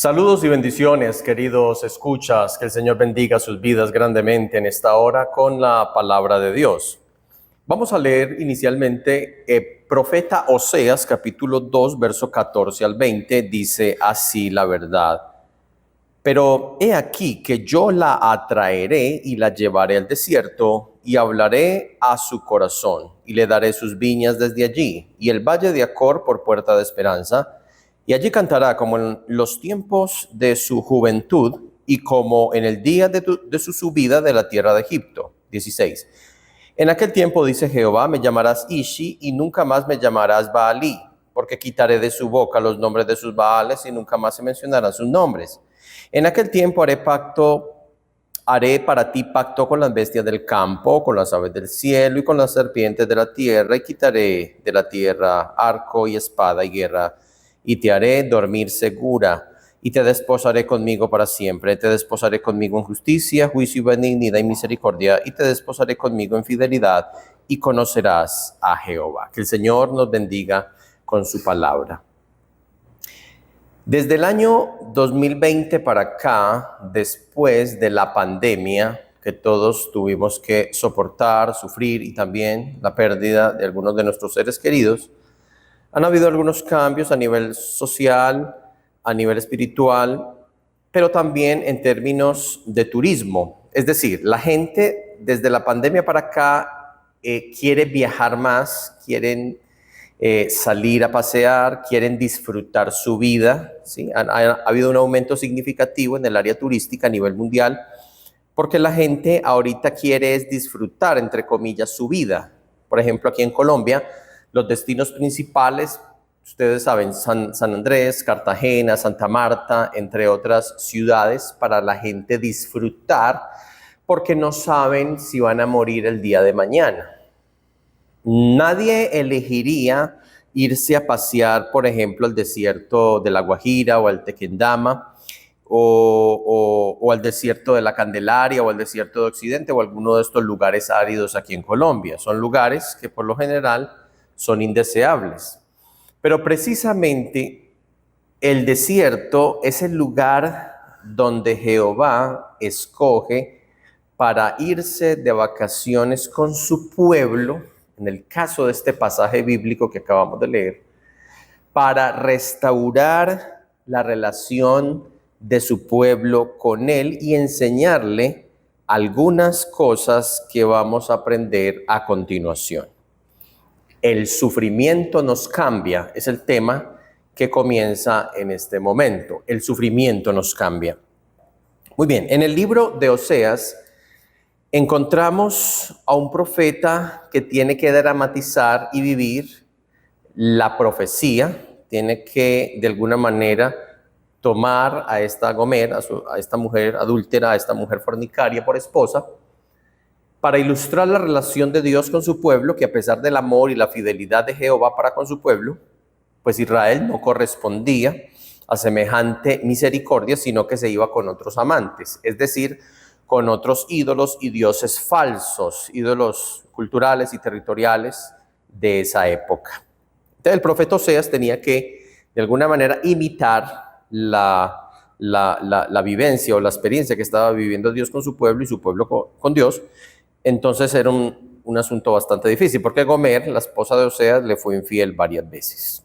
Saludos y bendiciones, queridos escuchas, que el Señor bendiga sus vidas grandemente en esta hora con la palabra de Dios. Vamos a leer inicialmente profeta Oseas, capítulo 2, verso 14 al 20, dice así la verdad. Pero he aquí que yo la atraeré y la llevaré al desierto y hablaré a su corazón y le daré sus viñas desde allí y el valle de Acor por puerta de esperanza. Y allí cantará como en los tiempos de su juventud y como en el día de su subida de la tierra de Egipto. 16. En aquel tiempo, dice Jehová, me llamarás Ishi y nunca más me llamarás Baalí, porque quitaré de su boca los nombres de sus Baales y nunca más se mencionarán sus nombres. En aquel tiempo haré para ti pacto con las bestias del campo, con las aves del cielo y con las serpientes de la tierra, y quitaré de la tierra arco y espada y guerra, y te haré dormir segura, y te desposaré conmigo para siempre. Te desposaré conmigo en justicia, juicio y benignidad y misericordia, y te desposaré conmigo en fidelidad, y conocerás a Jehová. Que el Señor nos bendiga con su palabra. Desde el año 2020 para acá, después de la pandemia que todos tuvimos que soportar, sufrir, y también la pérdida de algunos de nuestros seres queridos, han habido algunos cambios a nivel social, a nivel espiritual, pero también en términos de turismo. Es decir, la gente desde la pandemia para acá quiere viajar más, quieren salir a pasear, quieren disfrutar su vida, ¿sí? Ha habido un aumento significativo en el área turística a nivel mundial, porque la gente ahorita quiere es disfrutar, entre comillas, su vida. Por ejemplo, aquí en Colombia, los destinos principales, ustedes saben, San Andrés, Cartagena, Santa Marta, entre otras ciudades, para la gente disfrutar, porque no saben si van a morir el día de mañana. Nadie elegiría irse a pasear, por ejemplo, al desierto de La Guajira o al Tequendama, o al desierto de la Candelaria o al desierto de Occidente o alguno de estos lugares áridos aquí en Colombia. Son lugares que por lo general son indeseables. Pero precisamente el desierto es el lugar donde Jehová escoge para irse de vacaciones con su pueblo, en el caso de este pasaje bíblico que acabamos de leer, para restaurar la relación de su pueblo con él y enseñarle algunas cosas que vamos a aprender a continuación. El sufrimiento nos cambia, es el tema que comienza en este momento. El sufrimiento nos cambia. Muy bien, en el libro de Oseas encontramos a un profeta que tiene que dramatizar y vivir la profecía, tiene que de alguna manera tomar a esta Gomer, a esta mujer adúltera, a esta mujer fornicaria por esposa, para ilustrar la relación de Dios con su pueblo, que a pesar del amor y la fidelidad de Jehová para con su pueblo, pues Israel no correspondía a semejante misericordia, sino que se iba con otros amantes, es decir, con otros ídolos y dioses falsos, ídolos culturales y territoriales de esa época. Entonces el profeta Oseas tenía que, de alguna manera, imitar la vivencia o la experiencia que estaba viviendo Dios con su pueblo y su pueblo con Dios. Entonces era un asunto bastante difícil, porque Gomer, la esposa de Oseas, le fue infiel varias veces.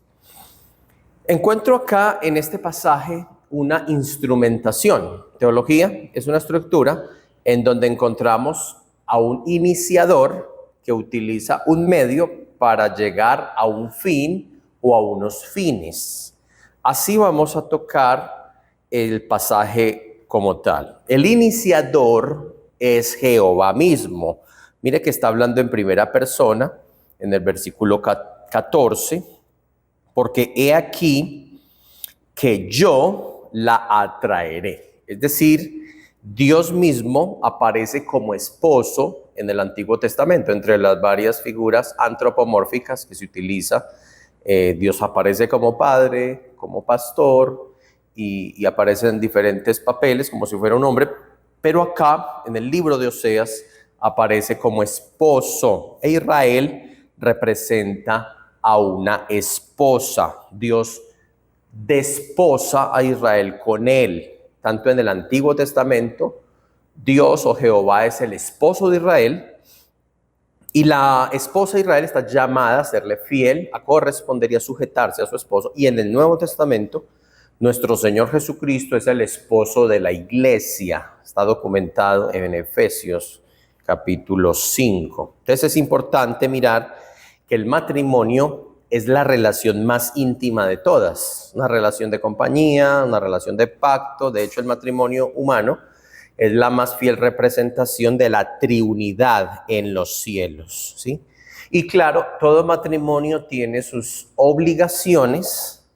Encuentro acá en este pasaje una instrumentación. Teología es una estructura en donde encontramos a un iniciador que utiliza un medio para llegar a un fin o a unos fines. Así vamos a tocar el pasaje como tal. El iniciador es Jehová mismo. Mire que está hablando en primera persona en el versículo 14, porque he aquí que yo la atraeré. Es decir, Dios mismo aparece como esposo en el Antiguo Testamento, entre las varias figuras antropomórficas que se utiliza. Dios aparece como padre, como pastor, y aparece en diferentes papeles como si fuera un hombre, pero acá en el libro de Oseas aparece como esposo, e Israel representa a una esposa. Dios desposa a Israel con él. Tanto en el Antiguo Testamento, Dios o Jehová es el esposo de Israel, y la esposa de Israel está llamada a serle fiel, a corresponder y a sujetarse a su esposo. Y en el Nuevo Testamento, nuestro Señor Jesucristo es el esposo de la iglesia. Está documentado en Efesios capítulo 5. Entonces es importante mirar que el matrimonio es la relación más íntima de todas. Una relación de compañía, una relación de pacto. De hecho, el matrimonio humano es la más fiel representación de la triunidad en los cielos, ¿sí? Y claro, todo matrimonio tiene sus obligaciones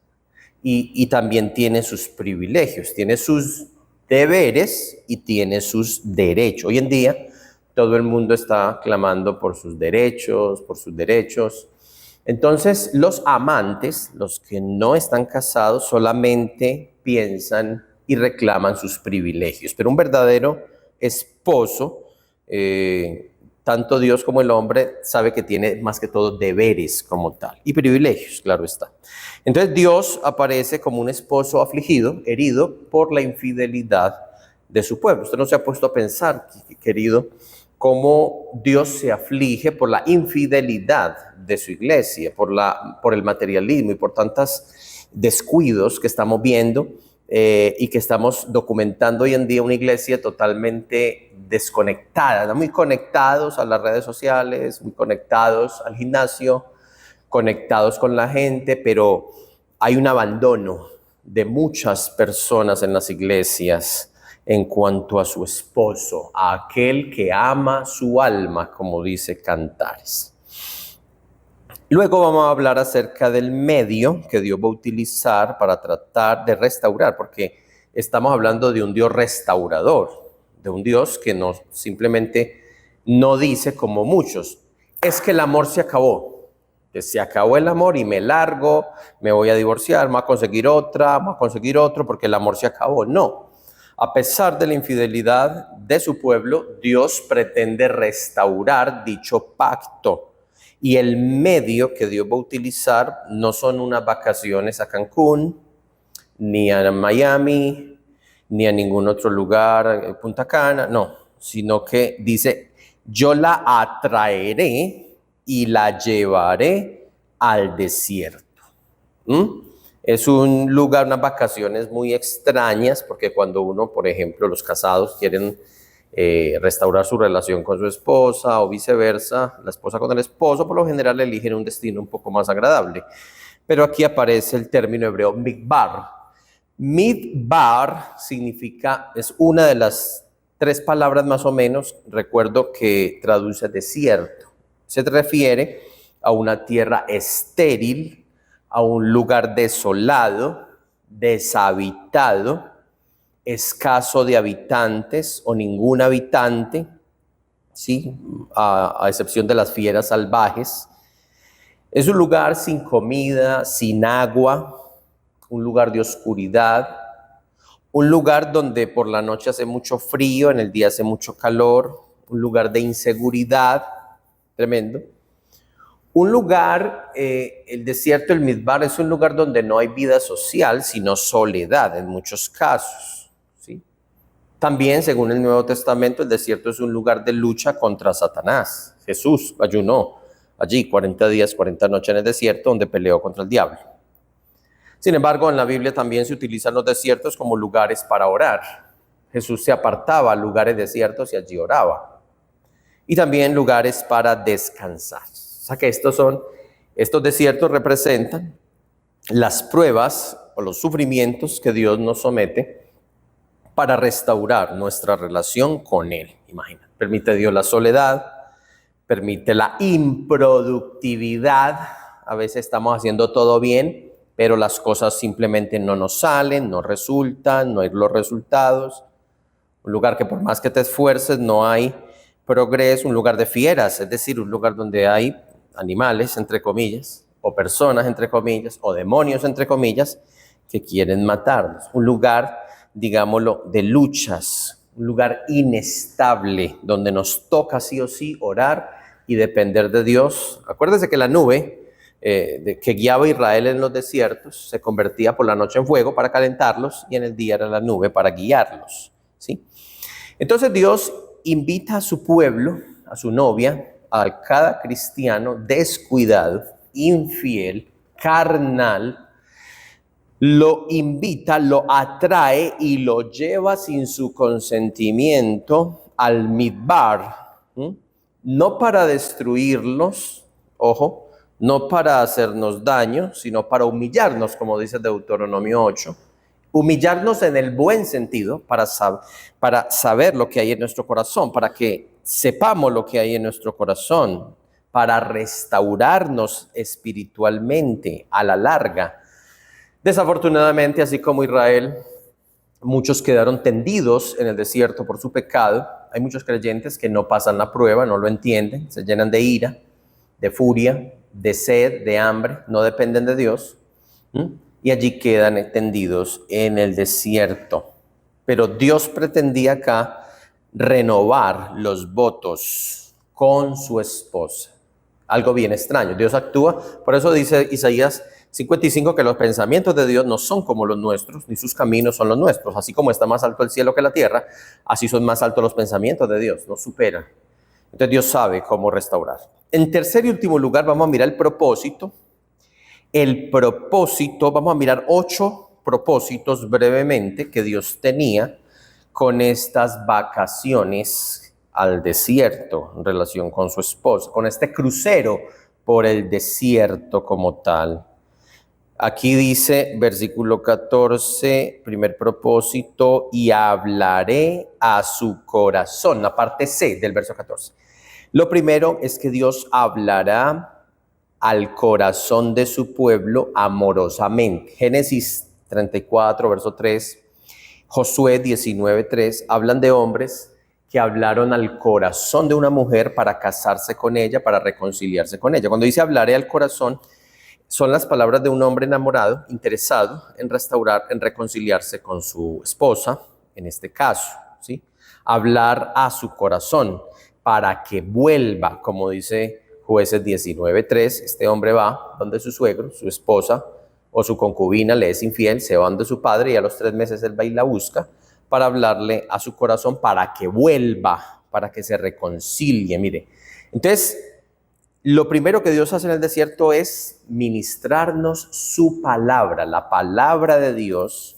y también tiene sus privilegios, tiene sus deberes y tiene sus derechos. Hoy en día, todo el mundo está clamando por sus derechos, Entonces, los amantes, los que no están casados, solamente piensan y reclaman sus privilegios. Pero un verdadero esposo, tanto Dios como el hombre, sabe que tiene más que todo deberes como tal. Y privilegios, claro está. Entonces Dios aparece como un esposo afligido, herido por la infidelidad de su pueblo. Usted no se ha puesto a pensar, querido, cómo Dios se aflige por la infidelidad de su iglesia, por el materialismo y por tantos descuidos que estamos viendo y que estamos documentando hoy en día una iglesia totalmente desconectada, muy conectados a las redes sociales, muy conectados al gimnasio, conectados con la gente, pero hay un abandono de muchas personas en las iglesias en cuanto a su esposo, a aquel que ama su alma, como dice Cantares. Luego vamos a hablar acerca del medio que Dios va a utilizar para tratar de restaurar, porque estamos hablando de un Dios restaurador, de un Dios que no simplemente no dice como muchos, es que el amor se acabó, que se acabó el amor y me largo, me voy a divorciar, me voy a conseguir otra, me voy a conseguir otro porque el amor se acabó. No, a pesar de la infidelidad de su pueblo, Dios pretende restaurar dicho pacto. Y el medio que Dios va a utilizar no son unas vacaciones a Cancún, ni a Miami, ni a ningún otro lugar, Punta Cana, no, sino que dice, yo la atraeré y la llevaré al desierto. Es un lugar, unas vacaciones muy extrañas, porque cuando uno, por ejemplo, los casados quieren restaurar su relación con su esposa o viceversa, la esposa con el esposo, por lo general eligen un destino un poco más agradable. Pero aquí aparece el término hebreo midbar. Midbar significa, es una de las 3 palabras más o menos, recuerdo que traduce desierto. Se refiere a una tierra estéril, a un lugar desolado, deshabitado, escaso de habitantes o ningún habitante, ¿sí? A excepción de las fieras salvajes. Es un lugar sin comida, sin agua, un lugar de oscuridad, un lugar donde por la noche hace mucho frío, en el día hace mucho calor, un lugar de inseguridad, tremendo. Un lugar, el desierto, el Midbar, es un lugar donde no hay vida social, sino soledad en muchos casos, ¿sí? También, según el Nuevo Testamento, el desierto es un lugar de lucha contra Satanás. Jesús ayunó allí 40 días, 40 noches en el desierto, donde peleó contra el diablo. Sin embargo, en la Biblia también se utilizan los desiertos como lugares para orar. Jesús se apartaba a lugares desiertos y allí oraba. Y también lugares para descansar. O sea que estos desiertos representan las pruebas o los sufrimientos que Dios nos somete para restaurar nuestra relación con Él. Imagina, permite Dios la soledad, permite la improductividad. A veces estamos haciendo todo bien, pero las cosas simplemente no nos salen, no resultan, no hay los resultados. Un lugar que por más que te esfuerces no hay progreso, un lugar de fieras, es decir, un lugar donde hay animales, entre comillas, o personas, entre comillas, o demonios, entre comillas, que quieren matarnos. Un lugar, digámoslo, de luchas, un lugar inestable, donde nos toca sí o sí orar y depender de Dios. Acuérdese que la nube que guiaba a Israel en los desiertos, se convertía por la noche en fuego para calentarlos y en el día era la nube para guiarlos, ¿sí? Entonces Dios invita a su pueblo, a su novia, a cada cristiano descuidado, infiel, carnal, lo invita, lo atrae y lo lleva sin su consentimiento al midbar, ¿sí? No para destruirlos, ojo, no para hacernos daño, sino para humillarnos, como dice Deuteronomio 8. Humillarnos en el buen sentido, para saber lo que hay en nuestro corazón, para que sepamos lo que hay en nuestro corazón, para restaurarnos espiritualmente a la larga. Desafortunadamente, así como Israel, muchos quedaron tendidos en el desierto por su pecado. Hay muchos creyentes que no pasan la prueba, no lo entienden, se llenan de ira, de furia, de sed, de hambre, no dependen de Dios, y allí quedan tendidos en el desierto. Pero Dios pretendía acá renovar los votos con su esposa. Algo bien extraño. Dios actúa, por eso dice Isaías 55 que los pensamientos de Dios no son como los nuestros, ni sus caminos son los nuestros. Así como está más alto el cielo que la tierra, así son más altos los pensamientos de Dios, nos superan. Entonces Dios sabe cómo restaurar. En tercer y último lugar vamos a mirar el propósito. El propósito, vamos a mirar 8 propósitos brevemente que Dios tenía con estas vacaciones al desierto en relación con su esposa, con este crucero por el desierto como tal. Aquí dice, versículo 14, primer propósito, y hablaré a su corazón, la parte C del verso 14. Lo primero es que Dios hablará al corazón de su pueblo amorosamente. Génesis 34, verso 3, Josué 19, 3, hablan de hombres que hablaron al corazón de una mujer para casarse con ella, para reconciliarse con ella. Cuando dice hablaré al corazón, son las palabras de un hombre enamorado, interesado en restaurar, en reconciliarse con su esposa, en este caso, ¿sí? Hablar a su corazón para que vuelva, como dice Jueces 19:3, este hombre va donde su suegro, su esposa o su concubina le es infiel, se van de su padre y a los 3 meses él va y la busca para hablarle a su corazón para que vuelva, para que se reconcilie, mire. Entonces, lo primero que Dios hace en el desierto es ministrarnos su palabra, la palabra de Dios,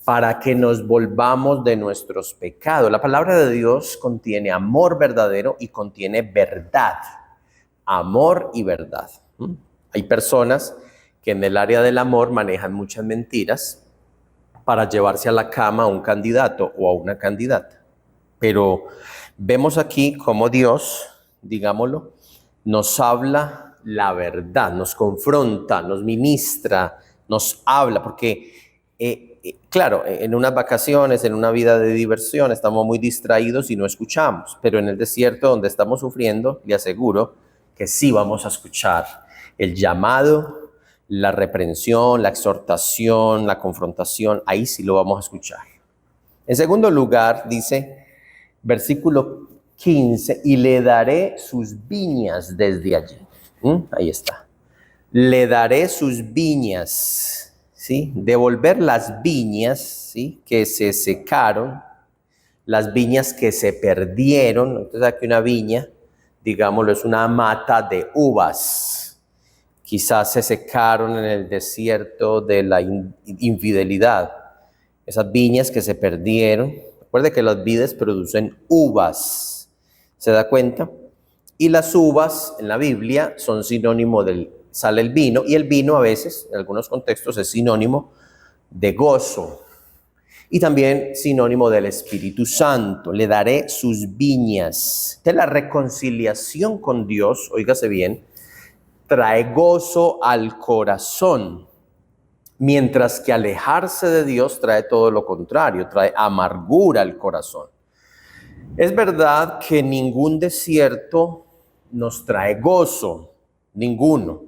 para que nos volvamos de nuestros pecados. La palabra de Dios contiene amor verdadero y contiene verdad. Amor y verdad. Hay personas que en el área del amor manejan muchas mentiras para llevarse a la cama a un candidato o a una candidata. Pero vemos aquí cómo Dios, digámoslo, nos habla la verdad, nos confronta, nos ministra, nos habla, porque claro, en unas vacaciones, en una vida de diversión, estamos muy distraídos y no escuchamos, pero en el desierto donde estamos sufriendo, le aseguro que sí vamos a escuchar el llamado, la reprensión, la exhortación, la confrontación, ahí sí lo vamos a escuchar. En segundo lugar, dice, versículo 15, y le daré sus viñas desde allí. Ahí está. Le daré sus viñas, ¿sí? Devolver las viñas, ¿sí? Que se secaron, las viñas que se perdieron. Entonces aquí una viña, digámoslo, es una mata de uvas. Quizás se secaron en el desierto de la infidelidad. Esas viñas que se perdieron. Recuerde que las vides producen uvas. ¿Se da cuenta? Y las uvas en la Biblia son sinónimo del, sale el vino, y el vino a veces, en algunos contextos, es sinónimo de gozo. Y también sinónimo del Espíritu Santo. Le daré sus viñas. De la reconciliación con Dios, óigase bien, trae gozo al corazón. Mientras que alejarse de Dios trae todo lo contrario, trae amargura al corazón. Es verdad que ningún desierto nos trae gozo, ninguno.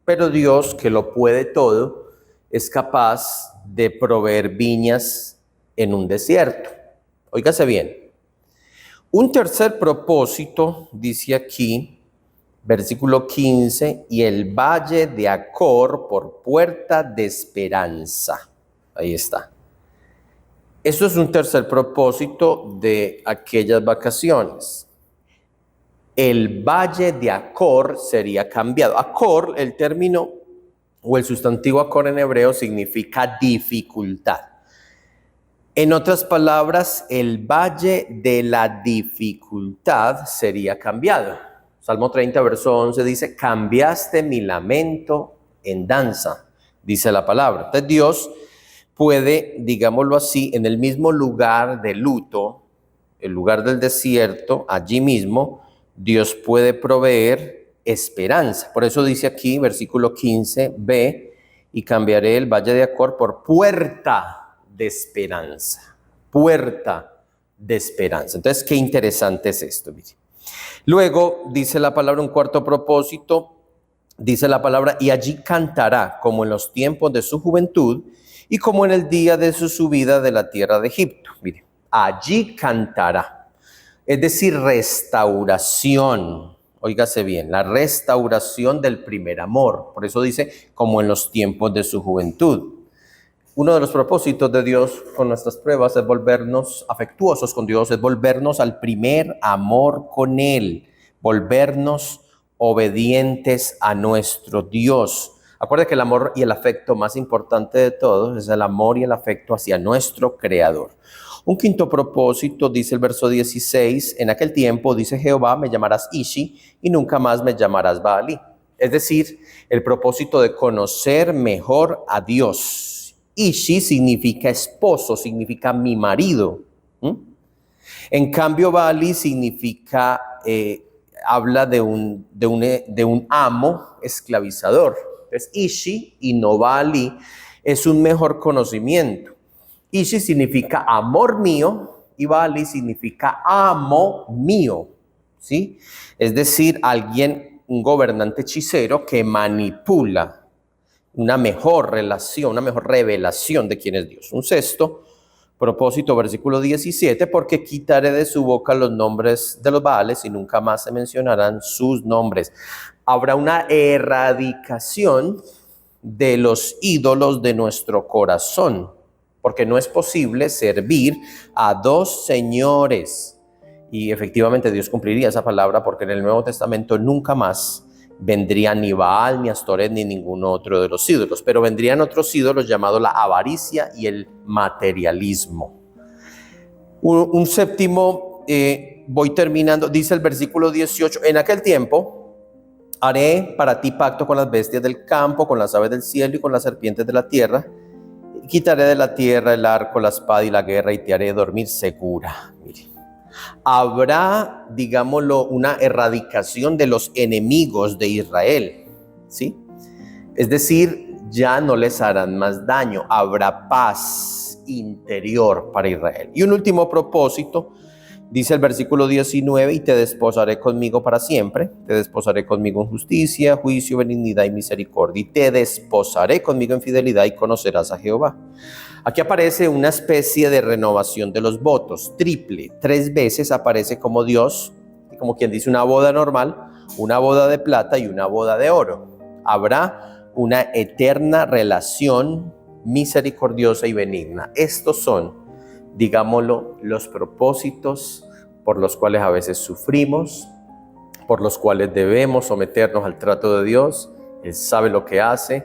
Pero Dios, que lo puede todo, es capaz de proveer viñas en un desierto. Óigase bien. Un tercer propósito, dice aquí, Versículo 15, y el valle de Acor por puerta de esperanza. Ahí está. Esto es un tercer propósito de aquellas vacaciones. El valle de Acor sería cambiado. Acor, el término o el sustantivo Acor en hebreo significa dificultad. En otras palabras, el valle de la dificultad sería cambiado. Salmo 30, verso 11 dice, cambiaste mi lamento en danza, dice la palabra. Entonces Dios puede, digámoslo así, en el mismo lugar de luto, el lugar del desierto, allí mismo, Dios puede proveer esperanza. Por eso dice aquí, versículo 15, ve y cambiaré el valle de Acor por puerta de esperanza. Puerta de esperanza. Entonces, qué interesante es esto. Mire. Luego dice la palabra, un cuarto propósito, dice la palabra, y allí cantará como en los tiempos de su juventud y como en el día de su subida de la tierra de Egipto. Mire, allí cantará. Es decir, restauración. Óigase bien, la restauración del primer amor. Por eso dice, como en los tiempos de su juventud. Uno de los propósitos de Dios con nuestras pruebas es volvernos afectuosos con Dios, es volvernos al primer amor con Él, volvernos obedientes a nuestro Dios. Acuérdense que el amor y el afecto más importante de todos es el amor y el afecto hacia nuestro Creador. Un quinto propósito, dice el verso 16, en aquel tiempo, dice Jehová, me llamarás Ishi y nunca más me llamarás Baalí. Es decir, el propósito de conocer mejor a Dios. Ishi significa esposo, significa mi marido. En cambio, Baalí significa, habla de un amo esclavizador. Entonces, Ishi y no Baalí es un mejor conocimiento. Ishi significa amor mío y Baalí significa amo mío, ¿sí? Es decir, alguien, un gobernante hechicero que manipula una mejor relación, una mejor revelación de quién es Dios. Un sexto propósito, versículo 17, porque quitaré de su boca los nombres de los Baales y nunca más se mencionarán sus nombres. Habrá una erradicación de los ídolos de nuestro corazón, porque no es posible servir a dos señores. Y efectivamente Dios cumpliría esa palabra, porque en el Nuevo Testamento nunca más vendría ni Baal, ni Astoret, ni ningún otro de los ídolos, pero vendrían otros ídolos llamados la avaricia y el materialismo. Un séptimo, voy terminando, dice el versículo 18, en aquel tiempo haré para ti pacto con las bestias del campo, con las aves del cielo y con las serpientes de la tierra. Quitaré de la tierra el arco, la espada y la guerra y te haré dormir segura. Mire. Habrá, digámoslo, una erradicación de los enemigos de Israel, ¿sí? Es decir, ya no les harán más daño, habrá paz interior para Israel. Y un último propósito, dice el versículo 19, y te desposaré conmigo para siempre, te desposaré conmigo en justicia, juicio, benignidad y misericordia, y te desposaré conmigo en fidelidad y conocerás a Jehová. Aquí aparece una especie de renovación de los votos, triple, 3 veces aparece como Dios, como quien dice una boda normal, una boda de plata y una boda de oro. Habrá una eterna relación misericordiosa y benigna. Estos son, digámoslo, los propósitos por los cuales a veces sufrimos, por los cuales debemos someternos al trato de Dios. Él sabe lo que hace.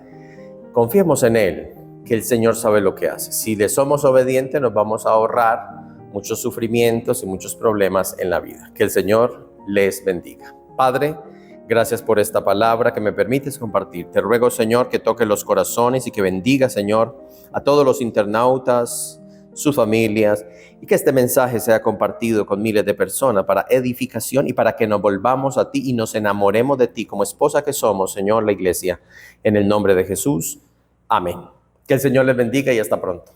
Confiemos en Él, que el Señor sabe lo que hace. Si le somos obedientes, nos vamos a ahorrar muchos sufrimientos y muchos problemas en la vida. Que el Señor les bendiga. Padre, gracias por esta palabra que me permites compartir. Te ruego, Señor, que toque los corazones y que bendiga, Señor, a todos los internautas, sus familias, y que este mensaje sea compartido con miles de personas para edificación y para que nos volvamos a ti y nos enamoremos de ti como esposa que somos, Señor, la iglesia. En el nombre de Jesús. Amén. Que el Señor les bendiga y hasta pronto.